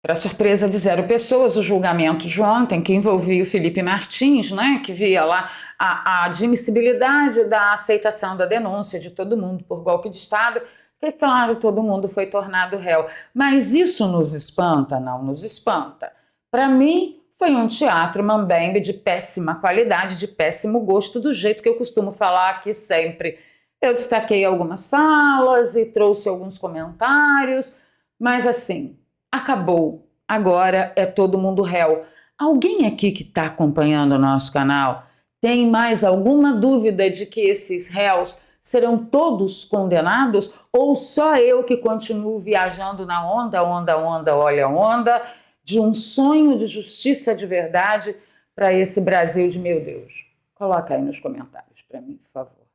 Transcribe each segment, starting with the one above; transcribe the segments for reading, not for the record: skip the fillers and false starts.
Para surpresa de zero pessoas, o julgamento de ontem, que envolvia o Felipe Martins, né, que via lá a admissibilidade da aceitação da denúncia de todo mundo por golpe de Estado, que, claro, todo mundo foi tornado réu. Mas isso nos espanta? Não nos espanta. Para mim, foi um teatro mambembe de péssima qualidade, de péssimo gosto, do jeito que eu costumo falar aqui sempre. Eu destaquei algumas falas e trouxe alguns comentários, mas assim, acabou. Agora é todo mundo réu. Alguém aqui que está acompanhando o nosso canal tem mais alguma dúvida de que esses réus serão todos condenados? Ou só eu que continuo viajando na onda, olha a onda, de um sonho de justiça de verdade para esse Brasil de meu Deus? Coloca aí nos comentários para mim, por favor.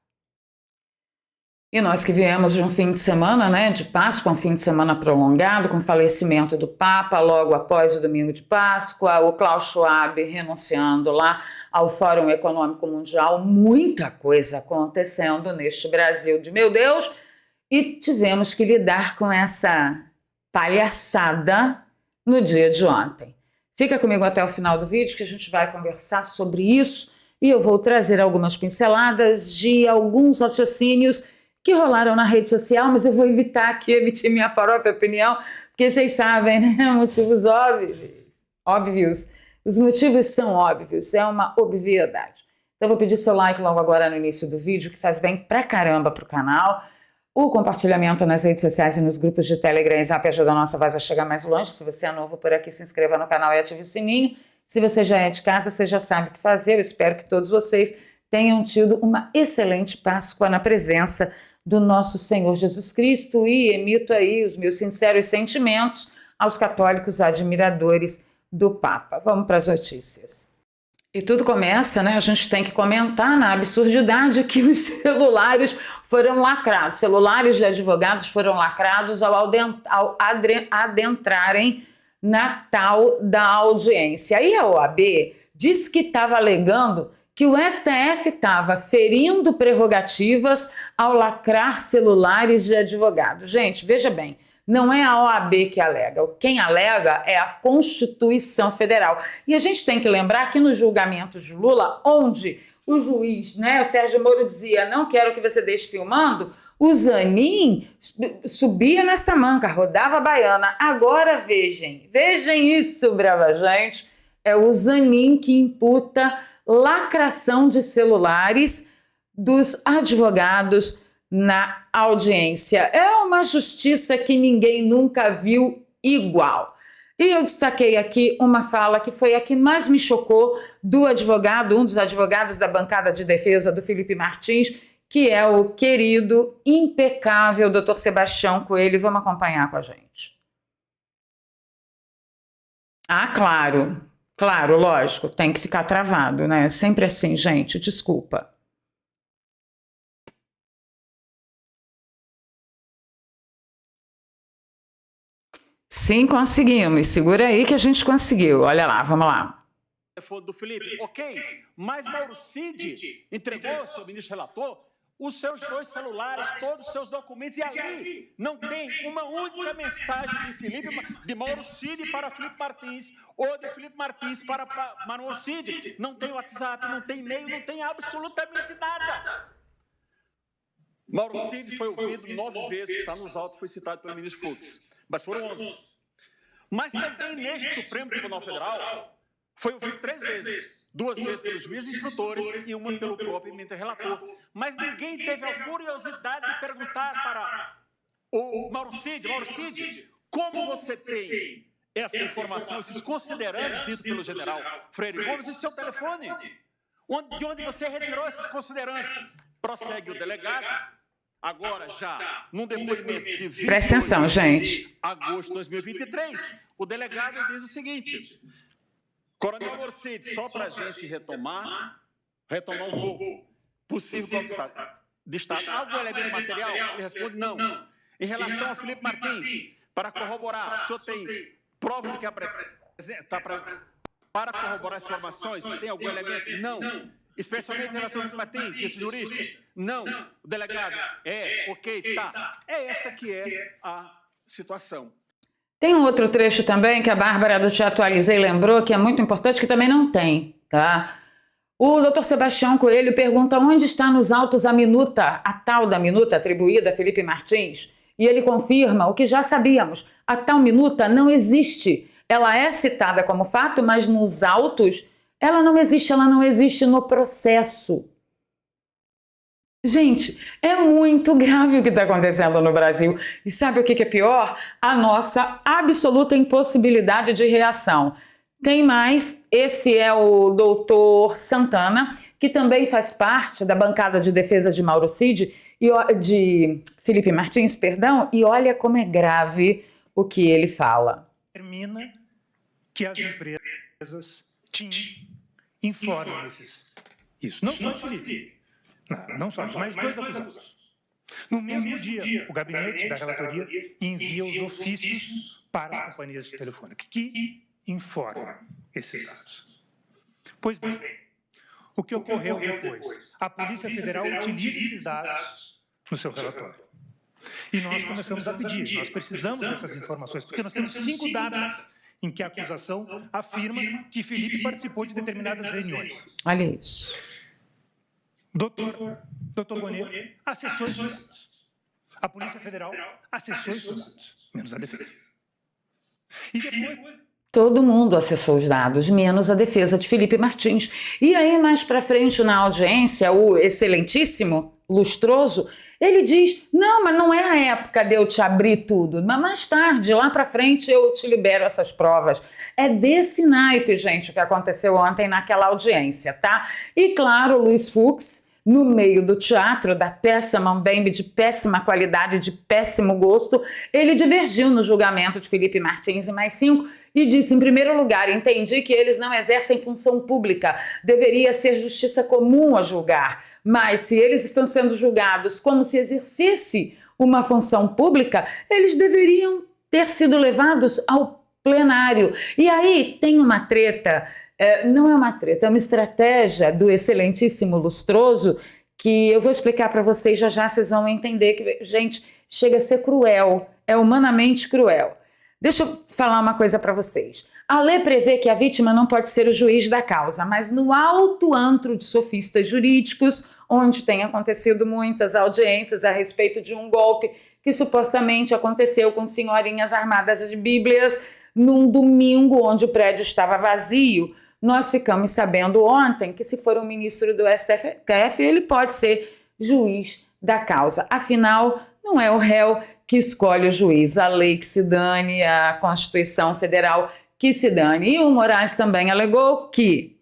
E nós que viemos de um fim de semana, né, de Páscoa, um fim de semana prolongado, com o falecimento do Papa logo após o domingo de Páscoa, o Klaus Schwab renunciando lá ao Fórum Econômico Mundial, muita coisa acontecendo neste Brasil de meu Deus, e tivemos que lidar com essa palhaçada no dia de ontem. Fica comigo até o final do vídeo que a gente vai conversar sobre isso e eu vou trazer algumas pinceladas de alguns raciocínios que rolaram na rede social, mas eu vou evitar aqui emitir minha própria opinião, porque vocês sabem, né? Motivos óbvios. Os motivos são óbvios, é uma obviedade. Então eu vou pedir seu like logo agora no início do vídeo, que faz bem pra caramba pro canal. O compartilhamento nas redes sociais e nos grupos de Telegram e Zap ajuda a nossa voz a chegar mais longe. Se você é novo por aqui, se inscreva no canal e ative o sininho. Se você já é de casa, você já sabe o que fazer. Eu espero que todos vocês tenham tido uma excelente Páscoa na presença do nosso Senhor Jesus Cristo e emito aí os meus sinceros sentimentos aos católicos admiradores do Papa. Vamos para as notícias. E tudo começa, né? A gente tem que comentar na absurdidade que os celulares foram lacrados. Celulares de advogados foram lacrados ao adentrarem na tal da audiência. E a OAB disse que estava alegando que o STF estava ferindo prerrogativas ao lacrar celulares de advogados. Gente, veja bem, não é a OAB que alega, quem alega é a Constituição Federal. E a gente tem que lembrar que no julgamento de Lula, onde o juiz, né, o Sérgio Moro dizia, não quero que você deixe filmando, o Zanin subia nessa manca, rodava a baiana. Agora vejam isso, brava gente, é o Zanin que imputa lacração de celulares dos advogados na audiência. É uma justiça que ninguém nunca viu igual. E eu destaquei aqui uma fala que foi a que mais me chocou do advogado, um dos advogados da bancada de defesa do Felipe Martins, que é o querido, impecável Dr. Sebastião Coelho. Vamos acompanhar com a gente. Ah, claro. Claro, lógico, tem que ficar travado, né? Sempre assim, gente, desculpa. Sim, conseguimos. Segura aí que a gente conseguiu. Olha lá, vamos lá. Do Felipe, ok, mas Mauro Cid entregou, seu ministro relator, os seus 2 celulares, todos os seus documentos, e ali não tem uma única mensagem de Mauro Cid para Felipe Martins, ou de Felipe Martins para Mauro Cid. Não tem WhatsApp, não tem e-mail, não tem absolutamente nada. Mauro Cid foi ouvido 9 vezes, que está nos autos, foi citado pelo ministro Fux, mas foram 11. Mas também neste Supremo Tribunal Federal, foi ouvido 3 vezes. 2 vezes pelos juízes instrutores e uma pelo próprio ministro relator. Mas ninguém teve a curiosidade de perguntar para o Mauro Cid, como você tem essa informação, esses considerandos ditos pelo general Freire Gomes em seu telefone? De onde você retirou esses considerandos? Prossegue o delegado, agora já num depoimento de 28 Presta atenção, gente. de agosto de 2023, o delegado diz o seguinte... Coronel Mauro Cid, só para a gente retomar um pouco, possível golpe de Estado. Algum elemento material? Ele responde, não. Em relação a Felipe Martins, para corroborar, o senhor tem prova de que apresenta para corroborar as informações? Tem algum elemento? Não. Especialmente em relação a Felipe Martins, esse jurista? Não. O delegado? Ok, tá. É essa que é a situação. Tem um outro trecho também que a Bárbara do Te Atualizei lembrou, que é muito importante, que também não tem, tá? O doutor Sebastião Coelho pergunta onde está nos autos a minuta, a tal da minuta atribuída a Felipe Martins. E ele confirma o que já sabíamos. A tal minuta não existe. Ela é citada como fato, mas nos autos ela não existe no processo. Gente, é muito grave o que está acontecendo no Brasil. E sabe o que é pior? A nossa absoluta impossibilidade de reação. Tem mais, esse é o doutor Santana, que também faz parte da bancada de defesa de Mauro Cid, de Felipe Martins, perdão, e olha como é grave o que ele fala. Termina que as empresas informam isso. Não só de Felipe, não só, mas dois acusados. No mesmo dia, o gabinete da relatoria envia os ofícios para as companhias de telefônica, que informam esses atos. Pois bem, o que ocorreu depois? A Polícia Federal utiliza esses dados no seu relatório. E nós começamos a pedir, nós precisamos dessas informações, porque nós temos 5 datas em que a acusação afirma que Felipe participou de determinadas reuniões. Olha isso. Doutor Bonet acessou esses dados. A Polícia Federal acessou esses dados, menos a defesa. E depois... Todo mundo acessou os dados, menos a defesa de Felipe Martins. E aí, mais para frente na audiência, o excelentíssimo, lustroso, ele diz, não, mas não é a época de eu te abrir tudo, mas mais tarde, lá para frente, eu te libero essas provas. É desse naipe, gente, o que aconteceu ontem naquela audiência, tá? E claro, Luiz Fux, no meio do teatro, da peça Mambembe de péssima qualidade, de péssimo gosto, ele divergiu no julgamento de Felipe Martins e mais 5 e disse, em primeiro lugar, entendi que eles não exercem função pública, deveria ser justiça comum a julgar, mas se eles estão sendo julgados como se exercesse uma função pública, eles deveriam ter sido levados ao plenário. E aí tem uma treta, não é uma treta, é uma estratégia do excelentíssimo lustroso que eu vou explicar para vocês já vocês vão entender que, gente, chega a ser cruel, é humanamente cruel. Deixa eu falar uma coisa para vocês. A lei prevê que a vítima não pode ser o juiz da causa, mas no alto antro de sofistas jurídicos, onde tem acontecido muitas audiências a respeito de um golpe que supostamente aconteceu com senhorinhas armadas de bíblias num domingo onde o prédio estava vazio, nós ficamos sabendo ontem que se for um ministro do STF, ele pode ser juiz da causa. Afinal, não é o réu que escolhe o juiz, a lei que se dane, a Constituição Federal que se dane. E o Moraes também alegou que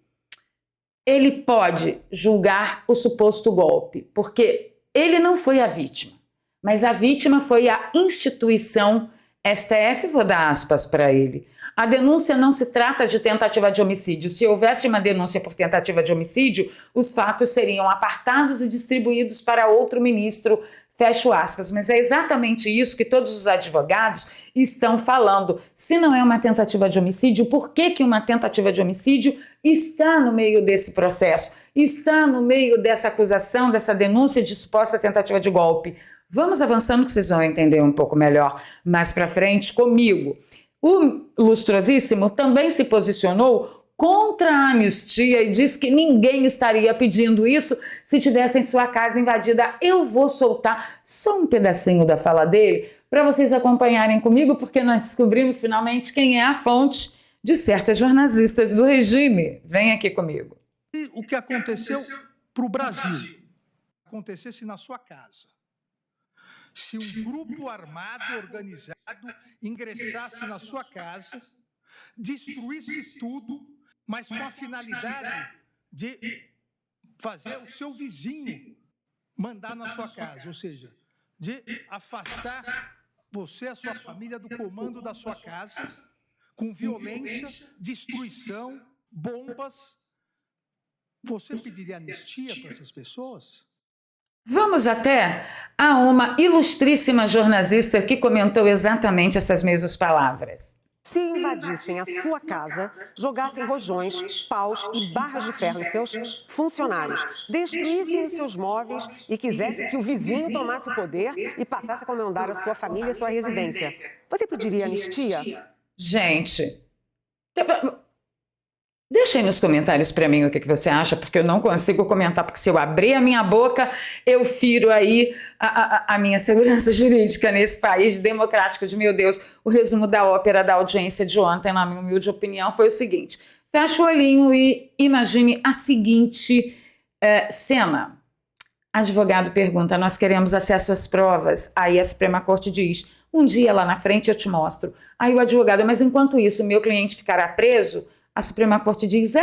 ele pode julgar o suposto golpe, porque ele não foi a vítima, mas a vítima foi a instituição STF, vou dar aspas para ele. A denúncia não se trata de tentativa de homicídio. Se houvesse uma denúncia por tentativa de homicídio, os fatos seriam apartados e distribuídos para outro ministro, fecho aspas. Mas é exatamente isso que todos os advogados estão falando. Se não é uma tentativa de homicídio, por que uma tentativa de homicídio está no meio desse processo? Está no meio dessa acusação, dessa denúncia de suposta tentativa de golpe? Vamos avançando que vocês vão entender um pouco melhor mais para frente comigo. O lustrosíssimo também se posicionou contra a anistia e disse que ninguém estaria pedindo isso se tivessem sua casa invadida. Eu vou soltar só um pedacinho da fala dele para vocês acompanharem comigo, porque nós descobrimos finalmente quem é a fonte de certas jornalistas do regime. Vem aqui comigo. E o que aconteceu para o Brasil acontecesse na sua casa. Se um grupo armado organizado ingressasse na sua casa, destruísse tudo, mas com a finalidade de fazer o seu vizinho mandar na sua casa, ou seja, de afastar você e a sua família do comando da sua casa, com violência, destruição, bombas, você pediria anistia para essas pessoas? Vamos até a uma ilustríssima jornalista que comentou exatamente essas mesmas palavras. se invadissem a sua casa, jogassem rojões, paus e barras de ferro em seus funcionários, destruíssem os seus móveis e quisessem que o vizinho tomasse o poder e passasse a comandar a sua família e a sua residência, você pediria anistia? Gente, deixa aí nos comentários para mim o que você acha, porque eu não consigo comentar, porque se eu abrir a minha boca, eu firo aí a minha segurança jurídica nesse país democrático de meu Deus. O resumo da ópera da audiência de ontem, na minha humilde opinião, foi o seguinte: fecha o olhinho e imagine a seguinte cena. Advogado pergunta: nós queremos acesso às provas. Aí a Suprema Corte diz: um dia lá na frente eu te mostro. Aí o advogado: mas enquanto isso, meu cliente ficará preso? A Suprema Corte diz: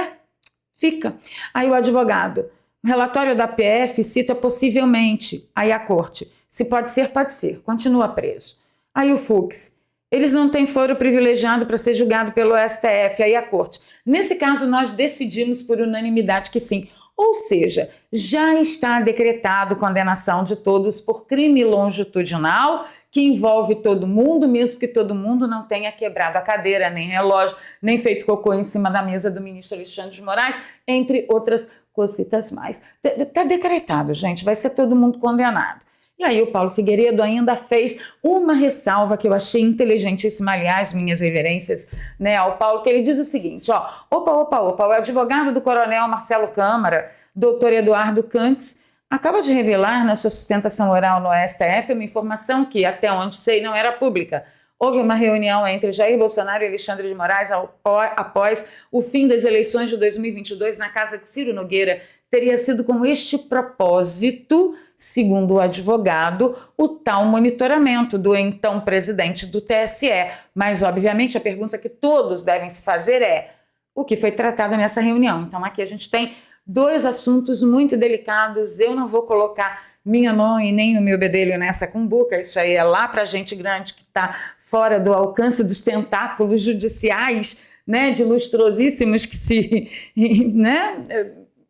fica. Aí o advogado: o relatório da PF cita possivelmente. Aí a Corte: se pode ser, continua preso. Aí o Fux: eles não têm foro privilegiado para ser julgado pelo STF. Aí a Corte: nesse caso nós decidimos por unanimidade que sim. Ou seja, já está decretado condenação de todos por crime longitudinal, que envolve todo mundo, mesmo que todo mundo não tenha quebrado a cadeira, nem relógio, nem feito cocô em cima da mesa do ministro Alexandre de Moraes, entre outras cositas mais. Está decretado, gente, vai ser todo mundo condenado. E aí o Paulo Figueiredo ainda fez uma ressalva que eu achei inteligentíssima, aliás, minhas reverências, né, ao Paulo, que ele diz o seguinte: opa, o advogado do coronel Marcelo Câmara, doutor Eduardo Cantz, acaba de revelar na sua sustentação oral no STF uma informação que, até onde sei, não era pública. Houve uma reunião entre Jair Bolsonaro e Alexandre de Moraes após o fim das eleições de 2022 na casa de Ciro Nogueira. Teria sido com este propósito, segundo o advogado, o tal monitoramento do então presidente do TSE. Mas, obviamente, a pergunta que todos devem se fazer é: o que foi tratado nessa reunião? Então, aqui a gente tem dois assuntos muito delicados. Eu não vou colocar minha mão e nem o meu bedelho nessa cumbuca. Isso aí é lá para gente grande que está fora do alcance dos tentáculos judiciais, né, de lustrosíssimos que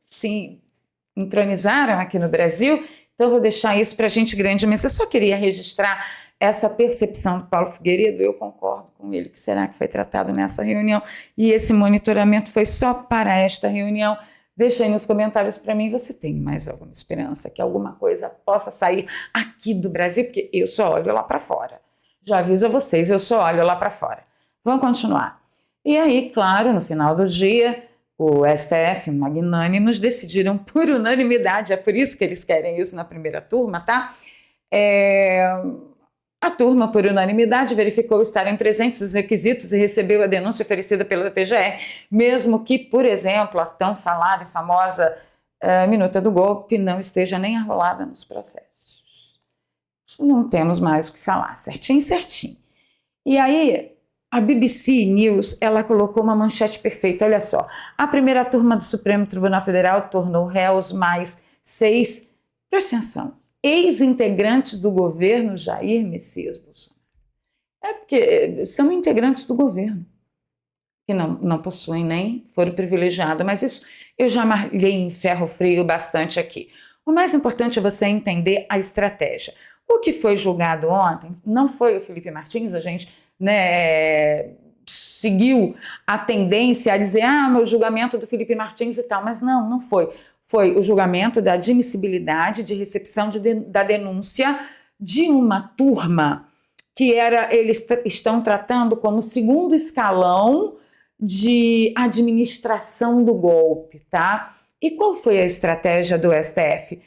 se entronizaram aqui no Brasil. Então, eu vou deixar isso para a gente grande, mas eu só queria registrar essa percepção do Paulo Figueiredo. Eu concordo com ele que será que foi tratado nessa reunião, e esse monitoramento foi só para esta reunião. Deixa aí nos comentários para mim, você tem mais alguma esperança que alguma coisa possa sair aqui do Brasil? Porque eu só olho lá para fora. Já aviso a vocês, eu só olho lá para fora. Vamos continuar. E aí, claro, no final do dia, o STF, magnânimos, decidiram por unanimidade, é por isso que eles querem isso na primeira turma, tá? A turma, por unanimidade, verificou estarem presentes os requisitos e recebeu a denúncia oferecida pela PGR, mesmo que, por exemplo, a tão falada e famosa minuta do golpe não esteja nem arrolada nos processos. Não temos mais o que falar, certinho. E aí, a BBC News, ela colocou uma manchete perfeita, olha só: a primeira turma do Supremo Tribunal Federal tornou réus mais 6, presta atenção, ex-integrantes do governo Jair Messias Bolsonaro. Porque são integrantes do governo, que não possuem nem foro privilegiado, mas isso eu já malhei em ferro frio bastante aqui. O mais importante é você entender a estratégia. O que foi julgado ontem não foi o Felipe Martins, a gente seguiu a tendência a dizer: o julgamento do Felipe Martins e tal, mas não foi. Foi o julgamento da admissibilidade de recepção da denúncia de uma turma que eles estão tratando como segundo escalão de administração do golpe, tá? E qual foi a estratégia do STF?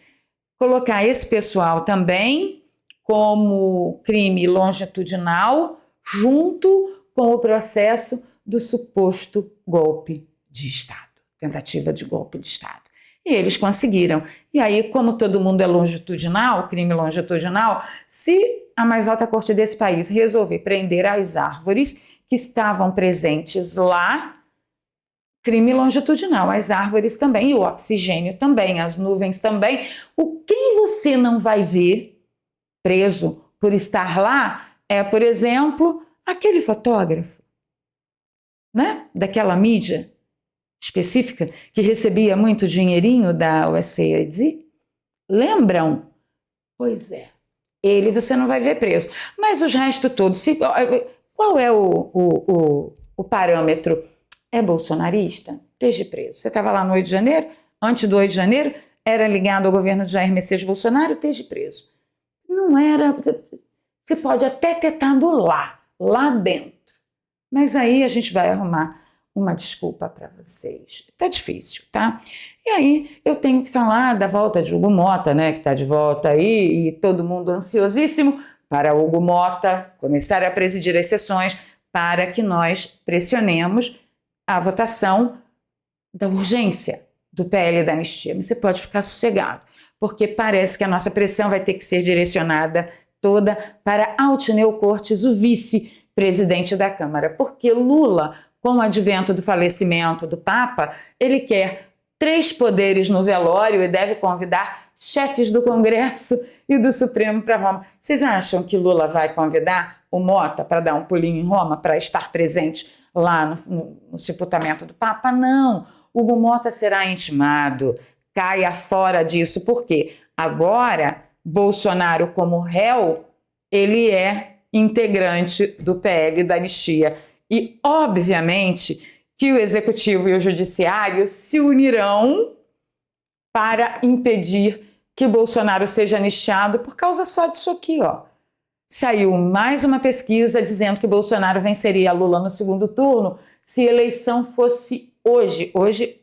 Colocar esse pessoal também como crime longitudinal junto com o processo do suposto golpe de Estado, tentativa de golpe de Estado. E eles conseguiram. E aí, como todo mundo é longitudinal, crime longitudinal, se a mais alta corte desse país resolver prender as árvores que estavam presentes lá, crime longitudinal, as árvores também, e o oxigênio também, as nuvens também. Quem você não vai ver preso por estar lá é, por exemplo, aquele fotógrafo, né, daquela mídia específica que recebia muito dinheirinho da USAID. Lembram? Pois é. Ele você não vai ver preso. Mas os restos todos, Qual é o parâmetro? É bolsonarista? Esteja preso. Você estava lá no 8 de janeiro, antes do 8 de janeiro, era ligado ao governo de Jair Messias Bolsonaro, esteja preso. Não era. Você pode até ter estado lá dentro. Mas aí a gente vai arrumar uma desculpa para vocês. Tá difícil, tá? E aí eu tenho que falar da volta de Hugo Mota, né, que está de volta aí, e todo mundo ansiosíssimo para Hugo Mota começar a presidir as sessões para que nós pressionemos a votação da urgência do PL da anistia. Mas você pode ficar sossegado, porque parece que a nossa pressão vai ter que ser direcionada toda para Altineu Cortes, o vice-presidente da Câmara, porque Lula, com o advento do falecimento do Papa, ele quer 3 poderes no velório e deve convidar chefes do Congresso e do Supremo para Roma. Vocês acham que Lula vai convidar o Mota para dar um pulinho em Roma, para estar presente lá no sepultamento do Papa? Não, Hugo Mota será intimado, caia fora disso, porque agora Bolsonaro, como réu, ele é integrante do PL da anistia. E, obviamente, que o Executivo e o Judiciário se unirão para impedir que Bolsonaro seja anistiado por causa só disso aqui, ó. Saiu mais uma pesquisa dizendo que Bolsonaro venceria Lula no segundo turno se a eleição fosse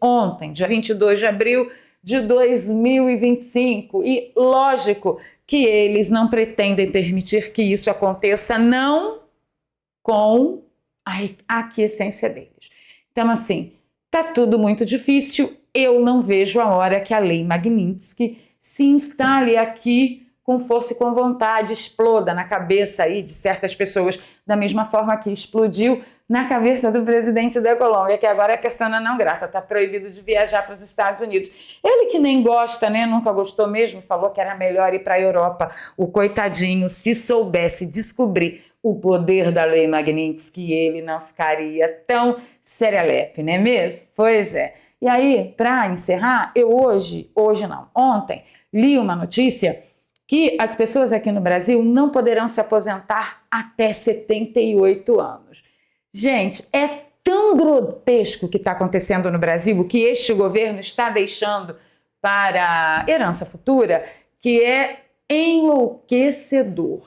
ontem, dia 22 de abril de 2025. E lógico que eles não pretendem permitir que isso aconteça, não com a aquiescência deles. Então, assim, tá tudo muito difícil. Eu não vejo a hora que a Lei Magnitsky se instale aqui com força e com vontade, exploda na cabeça aí de certas pessoas, da mesma forma que explodiu na cabeça do presidente da Colômbia, que agora é persona não grata, está proibido de viajar para os Estados Unidos. Ele que nem gosta, né? Nunca gostou mesmo, falou que era melhor ir para a Europa. O coitadinho, se soubesse descobrir o poder da Lei Magnitsky, ele não ficaria tão serelepe, não é mesmo? Pois é. E aí, para encerrar, eu ontem, li uma notícia que as pessoas aqui no Brasil não poderão se aposentar até 78 anos. Gente, é tão grotesco o que está acontecendo no Brasil, o que este governo está deixando para a herança futura, que é enlouquecedor.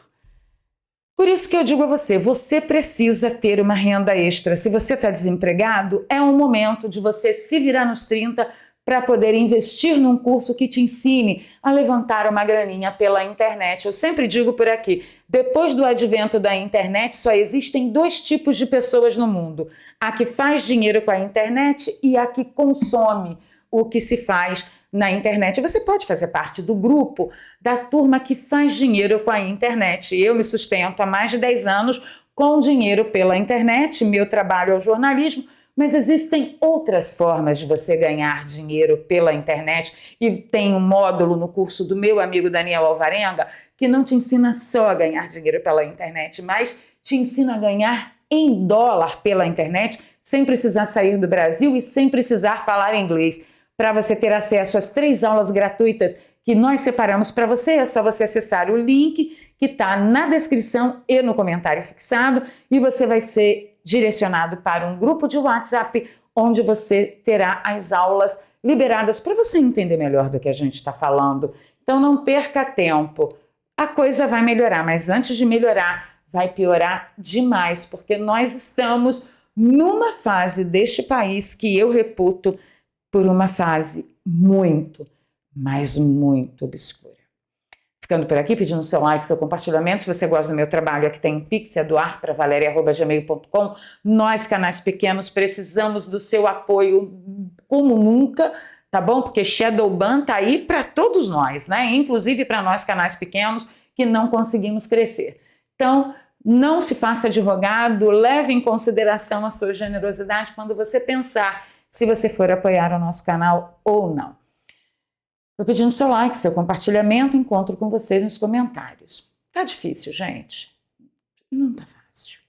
Por isso que eu digo a você precisa ter uma renda extra. Se você está desempregado, é um momento de você se virar nos 30 para poder investir num curso que te ensine a levantar uma graninha pela internet. Eu sempre digo por aqui, depois do advento da internet, só existem 2 tipos de pessoas no mundo. A que faz dinheiro com a internet e a que consome o que se faz na internet. Você pode fazer parte do grupo da turma que faz dinheiro com a internet. Eu me sustento há mais de 10 anos com dinheiro pela internet, meu trabalho é o jornalismo, mas existem outras formas de você ganhar dinheiro pela internet e tem um módulo no curso do meu amigo Daniel Alvarenga que não te ensina só a ganhar dinheiro pela internet, mas te ensina a ganhar em dólar pela internet sem precisar sair do Brasil e sem precisar falar inglês. Para você ter acesso às 3 aulas gratuitas que nós separamos para você, é só você acessar o link que está na descrição e no comentário fixado e você vai ser direcionado para um grupo de WhatsApp onde você terá as aulas liberadas para você entender melhor do que a gente está falando. Então não perca tempo. A coisa vai melhorar, mas antes de melhorar, vai piorar demais, porque nós estamos numa fase deste país que eu reputo por uma fase muito, mas muito obscura. Ficando por aqui, pedindo seu like, seu compartilhamento. Se você gosta do meu trabalho, aqui tem um Pix, é doar@valeria@gmail.com. Nós, canais pequenos, precisamos do seu apoio como nunca, tá bom? Porque Shadowban tá aí para todos nós, né? Inclusive para nós, canais pequenos, que não conseguimos crescer. Então, não se faça de rogado, leve em consideração a sua generosidade quando você pensar se você for apoiar o nosso canal ou não. Estou pedindo seu like, seu compartilhamento, encontro com vocês nos comentários. Tá difícil, gente? Não tá fácil.